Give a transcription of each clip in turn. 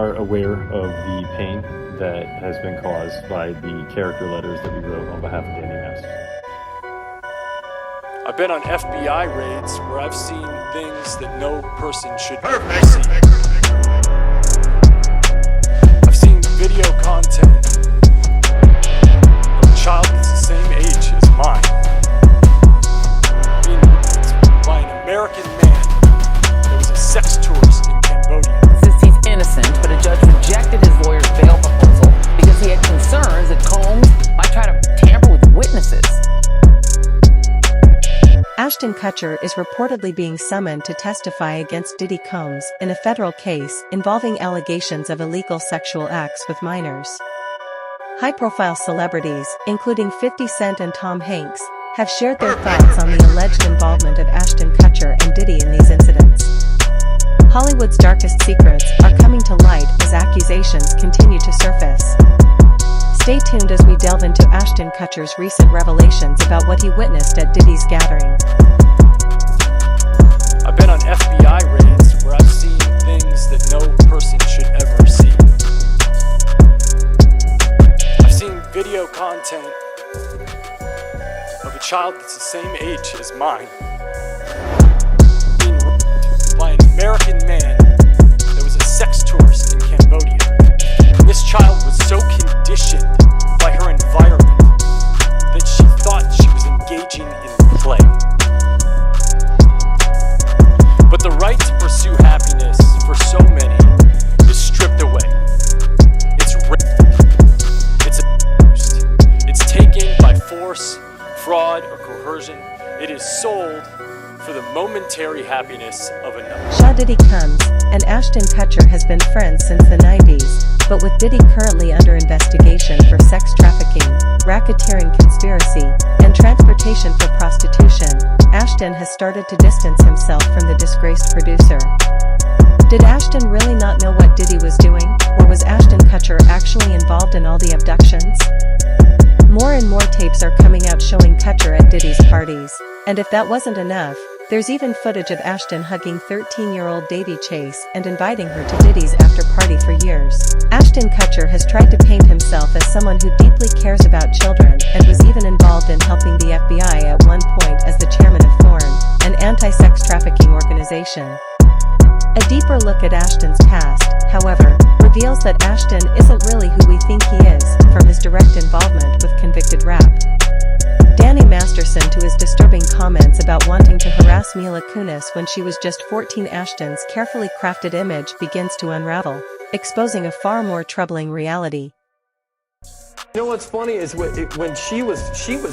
are aware of the pain that has been caused by the character letters that we wrote on behalf of Danny Masterson. I've been on FBI raids where I've seen things that no person should ever see. I've seen video content of a child that's the same age as mine being raped by an American man that was a sex tourist in Cambodia. Says he's innocent, but a judge rejected his lawyer's bail proposal because he had concerns that Combs might try to tamper with witnesses. Ashton Kutcher is reportedly being summoned to testify against Diddy Combs in a federal case involving allegations of illegal sexual acts with minors. High-profile celebrities, including 50 Cent and Tom Hanks, have shared their thoughts on the alleged involvement of Ashton Kutcher and Diddy in these incidents. Hollywood's darkest secrets are coming to light as accusations continue to surface. Stay tuned as we delve into Ashton Kutcher's recent revelations about what he witnessed at Diddy's gathering. I've been on FBI raids where I've seen things that no person should ever see. I've seen video content of a child that's the same age as mine being raped by an American man that was a sex tourist in Cambodia. And this child was so conditioned by her environment that she thought she was engaging in play. But the right to pursue happiness for so many is stripped away. It's raped. It's abused. It's taken by force, fraud, or coercion. It is sold for the momentary happiness of another. Diddy Combs and Ashton Kutcher has been friends since the 90s, but with Diddy currently under investigation for sex trafficking, racketeering conspiracy, and transportation for prostitution, Ashton has started to distance himself from the disgraced producer. Did Ashton really not know what Diddy was doing, or was Ashton Kutcher actually involved in all the abductions? More and more tapes are coming out showing Kutcher at Diddy's parties, and if that wasn't enough, there's even footage of Ashton hugging 13-year-old Davy Chase and inviting her to Diddy's after-party for years. Ashton Kutcher has tried to paint himself as someone who deeply cares about children and was even involved in helping the FBI at one point as the chairman of Thorn, an anti-sex trafficking organization. A deeper look at Ashton's past, however, reveals that Ashton isn't really who we think he is, from his direct involvement with convicted rap Danny Masterson to his disturbing comments about wanting to harass Mila Kunis when she was just 14. Ashton's carefully crafted image begins to unravel, exposing a far more troubling reality. You know what's funny is when she was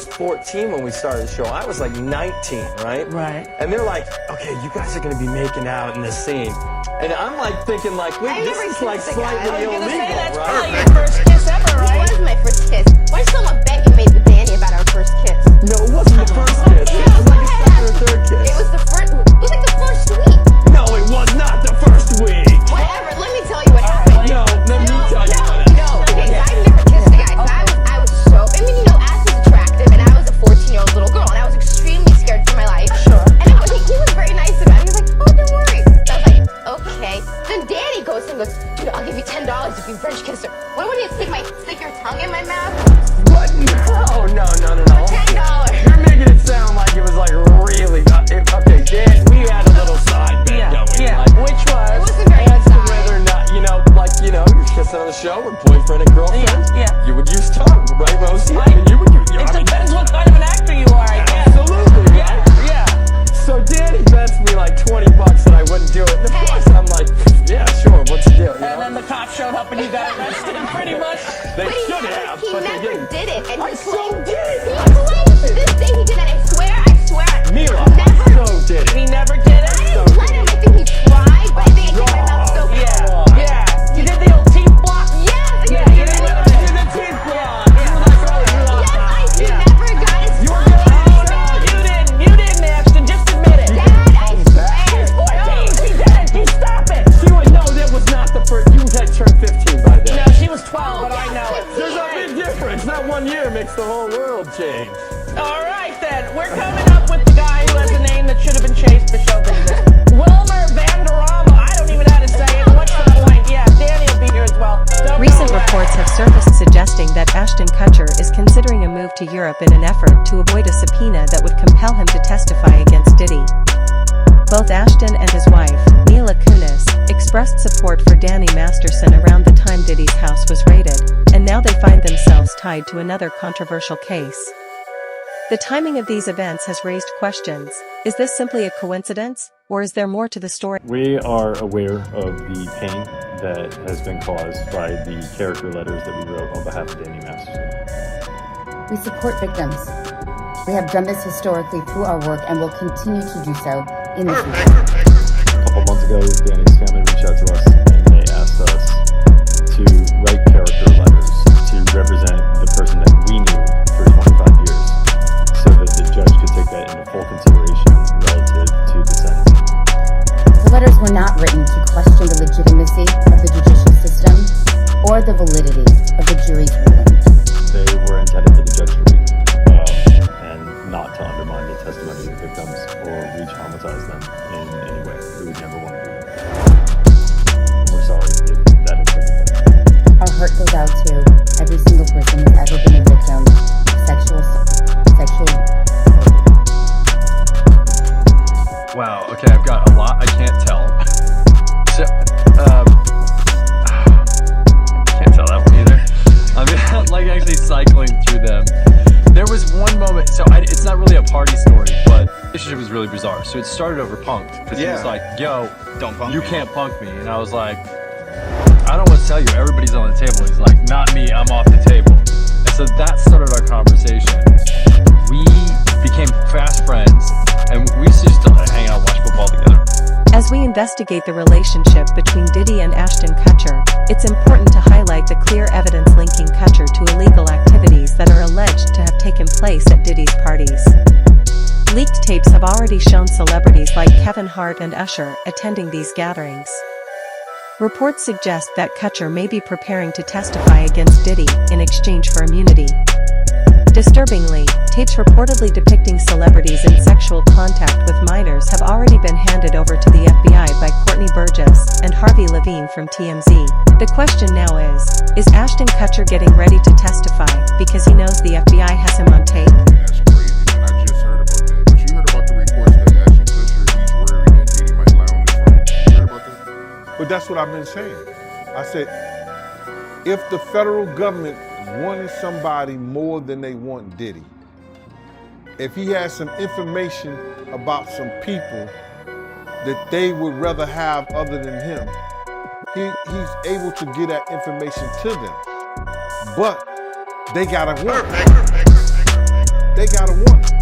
14 when we started the show. I was like 19, right? Right. And they're like, okay, you guys are gonna be making out in this scene. And I'm like thinking like, wait, this is like slightly illegal, that's right? probably your first kiss ever, right? It was my first kiss. Why did someone bet you made with Danny about our first kiss? No, it wasn't the first kiss. It was like a second or third kiss. It was the first. It was like the first week. No, it was not the first week. Whatever. Let me tell you what happened. No, let me tell you what happened. No. Okay, so I've never kissed a guy. So I was so. I mean, you know, Ash was attractive, and I was a 14-year-old little girl, and I was extremely scared for my life. Sure. And then he was very nice about it. He was like, oh, don't worry. So I was like, okay. Then Danny goes and goes, dude, I'll give you $10 if you French kiss her. What would you stick your tongue in my mouth? What? No. $10. You're making it sound like it was like really. Okay, Dan, we had a little side bet going. Yeah. Like, Which was? It wasn't very as to exciting. whether or not, you're kissing on the show with boyfriend and girlfriend. Yeah. You would use tongue, right, Rosie? I mean, you would use. It depends what kind of an actor you are, I guess. Absolutely. Yeah, Right? yeah. So Danny bets me like $20 that I wouldn't do it. And of course, I'm like, yeah, sure. What's the deal? You And know? then the cops showed up and you got arrested, pretty much. They But should have, he but they never didn't. did it. And I he so claimed, did. he claims to this day he did that. I swear. Mila, Never. so did it. He never did it. I didn't let him. I think he tried, but I think I kept my mouth so Yeah. You did the old teeth block. Yes, Yeah, you did the teeth block. Yes, he never got his tongue. Oh, no, you didn't, Ashton. Just admit it. Dad, I swear. 14. She did. You stop it. She would know that was not the first. You had turned 15 by then. No, she was 12, but I know it. There's a big difference. That 1 year makes the whole world change. All right, then. We're coming up with the guy who has a name that should have been chased for show business. Wilmer Vanderama. I don't even know how to say it. What's the point? Yeah, Danny will be to Europe in an effort to avoid a subpoena that would compel him to testify against Diddy. Both Ashton and his wife, Mila Kunis, expressed support for Danny Masterson around the time Diddy's house was raided, and now they find themselves tied to another controversial case. The timing of these events has raised questions. Is this simply a coincidence, or is there more to the story? We are aware of the pain that has been caused by the character letters that we wrote on behalf of Danny Masterson. We support victims. We have done this historically through our work and will continue to do so in the future. A couple months ago, Danny's family reached out to us and they asked us to write character letters to represent the person that we knew for 25 years so that the judge could take that into full consideration relative to the sentencing. The letters were not written to question the legitimacy of the judicial system or the validity of the jury's ruling. They were intended for the judge to read and not to undermine the testimony of the victims or re-traumatize them in any way. We would never want to do that. We're sorry if that has been done. Our heart goes out to every single person who's ever been a victim of sexual. Wow, okay, I've got a lot I can't tell. So, can't tell that one either. I mean, like actually cycling through them. There was one moment, so it's not really a party story, but the relationship was really bizarre. So it started over punked, because he was like, yo, don't punk you me. can't punk me. And I was like, I don't want to tell you, everybody's on the table. He's like, not me, I'm off the table. And so that started our conversation. We became fast friends, and we used to just hang out and watch football together. As we investigate the relationship between Diddy and Ashton Kutcher, it's important to highlight the clear evidence linking Kutcher to illegal activities that are alleged to have taken place at Diddy's parties. Leaked tapes have already shown celebrities like Kevin Hart and Usher attending these gatherings. Reports suggest that Kutcher may be preparing to testify against Diddy in exchange for immunity. Disturbingly, tapes reportedly depicting celebrities in sexual contact with minors have already been handed over to the FBI by Courtney Burgess and Harvey Levine from TMZ. The question now is Ashton Kutcher getting ready to testify because he knows the FBI has him on tape? That's crazy, man. I just heard about that. But you heard about the reports that Ashton Kutcher, he's worried that Diddy might lie on his phone. You heard about that? But that's what I've been saying. I said, if the federal government wanted somebody more than they want Diddy, if he has some information about some people that they would rather have other than him, he's able to get that information to them. But they gotta want it. They gotta want it.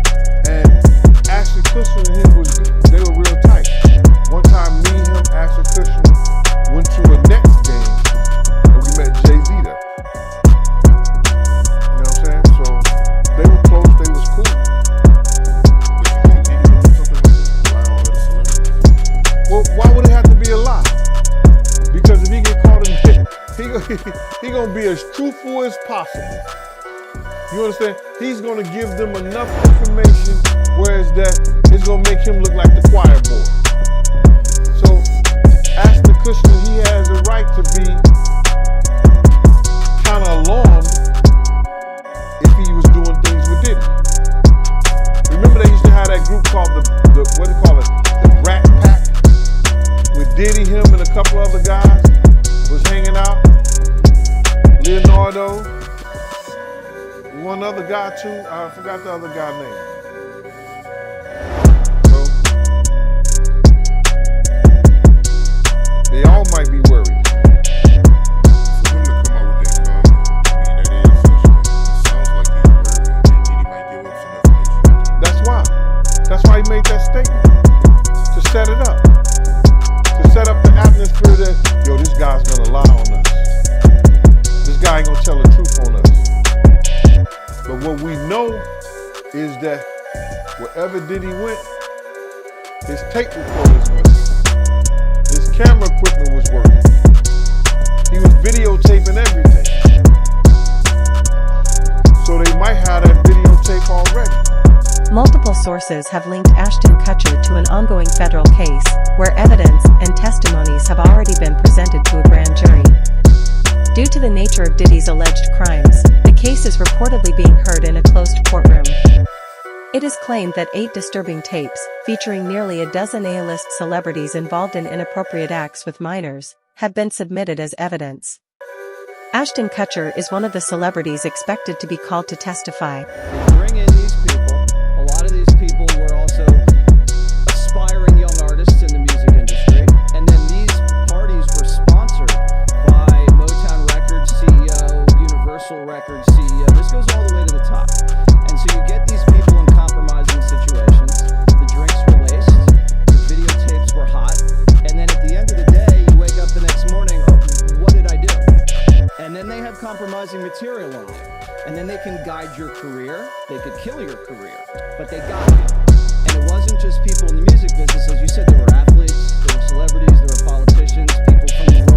And Ashton Kutcher and him they were real tight. One time me, him, Ashton Kutcher went to a Nets game and we met Jay-Z there. You know what I'm saying? So they were close, they was cool. Well, why would it have to be a lie? Because if he get caught in it, he gonna be as truthful as possible. You understand? He's gonna give them enough information, whereas that it's gonna make him look like the choir boy. So Ashton Kutcher, he has a right to be kind of alarmed if he was doing things with Diddy. Remember they used to have that group called the what do you call it? The Rat Pack, with Diddy, him, and a couple other guys was hanging out. Leonardo, one other guy too. I forgot the other guy's name. So they all might be worried. For him to come out with that comment, I mean, that is such a, it sounds like he's worried that Diddy might give up some information. That's why he made that statement, to set it up. To set up the atmosphere that, yo, this guy's gonna lie on us. This guy ain't gonna tell the truth on us. But what we know is that wherever Diddy went, his tape recorders went. His camera equipment was working. He was videotaping everything. So they might have that videotape already. Multiple sources have linked Ashton Kutcher to an ongoing federal case, where evidence and testimonies have already been presented to a grand jury. Due to the nature of Diddy's alleged crimes, the case is reportedly being heard in a closed courtroom. It is claimed that 8 disturbing tapes, featuring nearly a dozen A-list celebrities involved in inappropriate acts with minors, have been submitted as evidence. Ashton Kutcher is one of the celebrities expected to be called to testify. Bring in these people. A lot of these people were also aspiring young artists in the music industry. And then these parties were sponsored by Motown Records CEO, Universal Records CEO. This goes all the way to the top. And so you get these people in compromising situations. The drinks were laced. The videotapes were hot. And then at the end of the day, you wake up the next morning, oh, what did I do? And then they have compromising material on you. And then they can guide your career. They could kill your career. But they got you. And it wasn't just people in the music business. As you said, there were athletes, there were celebrities, there were politicians, people from the